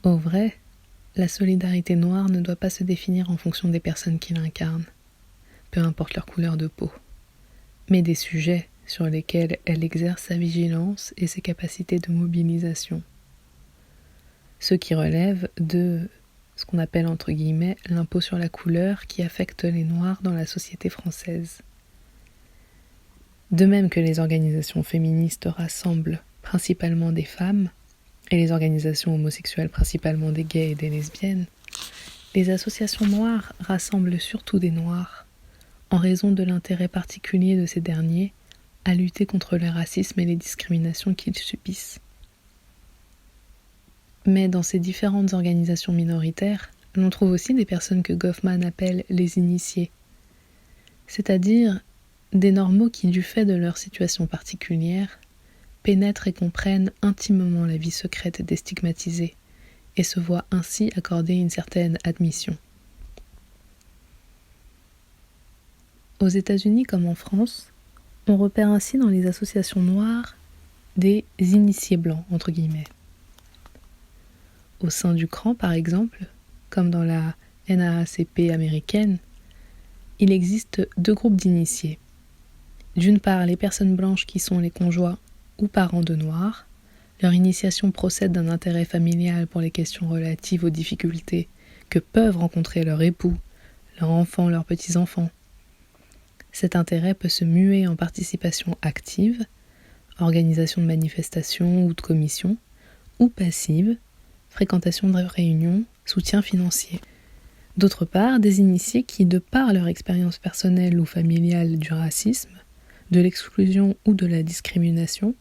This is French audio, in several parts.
Au vrai, la solidarité noire ne doit pas se définir en fonction des personnes qui l'incarnent, peu importe leur couleur de peau, mais des sujets sur lesquels elle exerce sa vigilance et ses capacités de mobilisation. Ceux qui relèvent de ce qu'on appelle entre guillemets l'impôt sur la couleur qui affecte les Noirs dans la société française. De même que les organisations féministes rassemblent principalement des femmes, et les organisations homosexuelles principalement des gays et des lesbiennes, les associations noires rassemblent surtout des Noirs, en raison de l'intérêt particulier de ces derniers à lutter contre le racisme et les discriminations qu'ils subissent. Mais dans ces différentes organisations minoritaires, l'on trouve aussi des personnes que Goffman appelle les initiés, c'est-à-dire des normaux qui, du fait de leur situation particulière, pénètrent et comprennent intimement la vie secrète des stigmatisés et se voient ainsi accorder une certaine admission. Aux États-Unis comme en France, on repère ainsi dans les associations noires des initiés blancs, entre guillemets. Au sein du CRAN, par exemple, comme dans la NAACP américaine, il existe deux groupes d'initiés. D'une part, les personnes blanches qui sont les conjoints ou parents de noirs. Leur initiation procède d'un intérêt familial pour les questions relatives aux difficultés que peuvent rencontrer leur époux, leurs enfants, leurs petits-enfants. Cet intérêt peut se muer en participation active, organisation de manifestations ou de commissions, ou passive, fréquentation de réunions, soutien financier. D'autre part, des initiés qui, de par leur expérience personnelle ou familiale du racisme, de l'exclusion ou de la discrimination,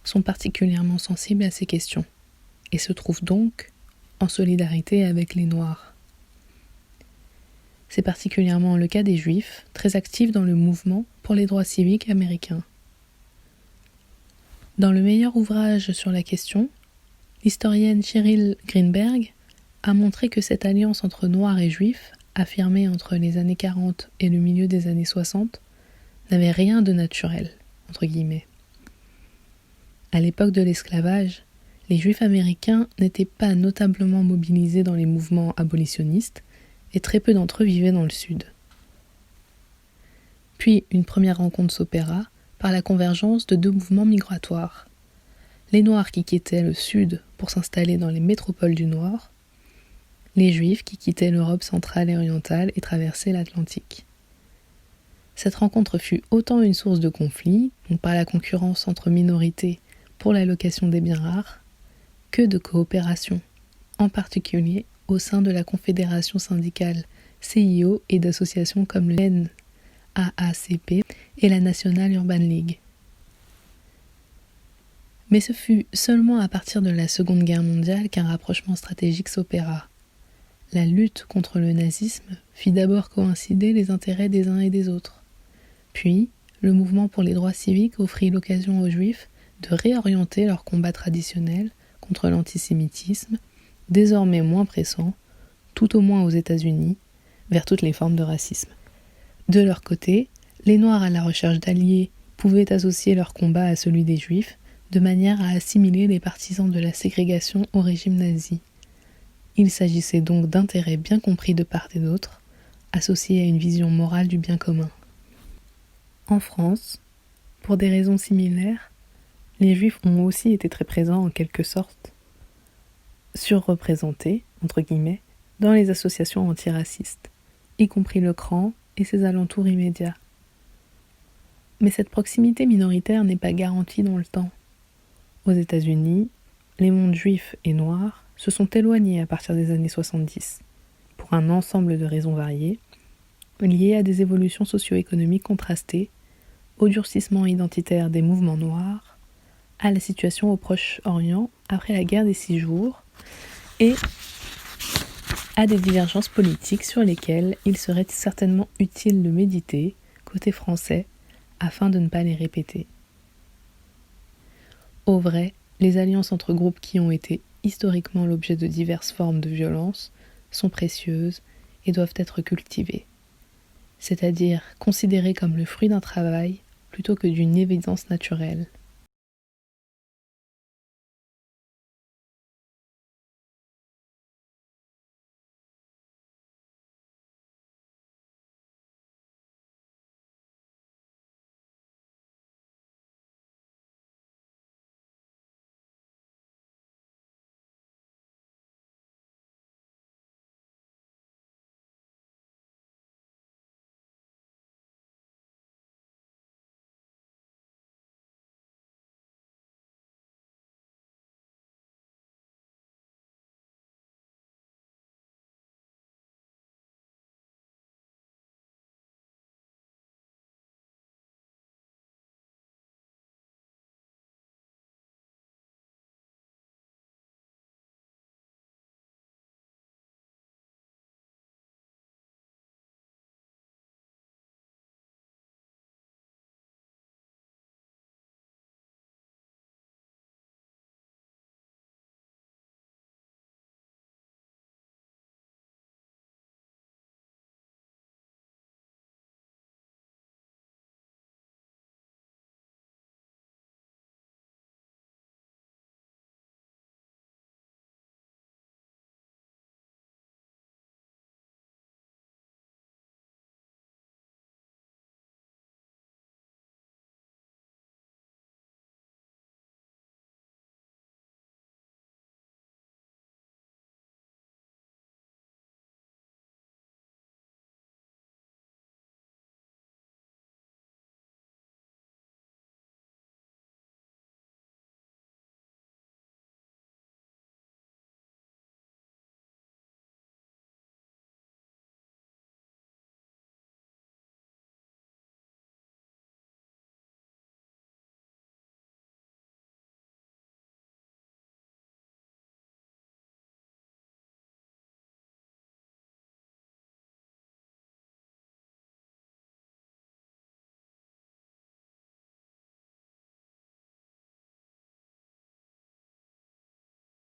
sont particulièrement sensibles à ces questions et se trouvent donc en solidarité avec les Noirs. C'est particulièrement le cas des Juifs, très actifs dans le mouvement pour les droits civiques américains. Dans le meilleur ouvrage sur la question, l'historienne Cheryl Greenberg a montré que cette alliance entre Noirs et Juifs, affirmée entre les années 40 et le milieu des années 60, n'avait rien de naturel, entre guillemets. À l'époque de l'esclavage, les Juifs américains n'étaient pas notablement mobilisés dans les mouvements abolitionnistes et très peu d'entre eux vivaient dans le Sud. Puis une première rencontre s'opéra par la convergence de deux mouvements migratoires. Les Noirs qui quittaient le Sud pour s'installer dans les métropoles du Nord, les Juifs qui quittaient l'Europe centrale et orientale et traversaient l'Atlantique. Cette rencontre fut autant une source de conflit, donc par la concurrence entre minorités pour la location des biens rares, que de coopération, en particulier au sein de la confédération syndicale CIO et d'associations comme l'NAACP et la National Urban League. Mais ce fut seulement à partir de la Seconde Guerre mondiale qu'un rapprochement stratégique s'opéra. La lutte contre le nazisme fit d'abord coïncider les intérêts des uns et des autres. Puis, le mouvement pour les droits civiques offrit l'occasion aux Juifs de réorienter leur combat traditionnel contre l'antisémitisme, désormais moins pressant, tout au moins aux États-Unis, vers toutes les formes de racisme. De leur côté, les Noirs à la recherche d'alliés pouvaient associer leur combat à celui des Juifs, de manière à assimiler les partisans de la ségrégation au régime nazi. Il s'agissait donc d'intérêts bien compris de part et d'autre, associés à une vision morale du bien commun. En France, pour des raisons similaires, les Juifs ont aussi été très présents en quelque sorte, surreprésentés, entre guillemets, dans les associations antiracistes, y compris le CRAN et ses alentours immédiats. Mais cette proximité minoritaire n'est pas garantie dans le temps. Aux États-Unis, les mondes juifs et noirs se sont éloignés à partir des années 70, pour un ensemble de raisons variées, liées à des évolutions socio-économiques contrastées, au durcissement identitaire des mouvements noirs, à la situation au Proche-Orient après la guerre des 6 jours, et à des divergences politiques sur lesquelles il serait certainement utile de méditer, côté français, afin de ne pas les répéter. Au vrai, les alliances entre groupes qui ont été historiquement l'objet de diverses formes de violence sont précieuses et doivent être cultivées, c'est-à-dire considérées comme le fruit d'un travail plutôt que d'une évidence naturelle.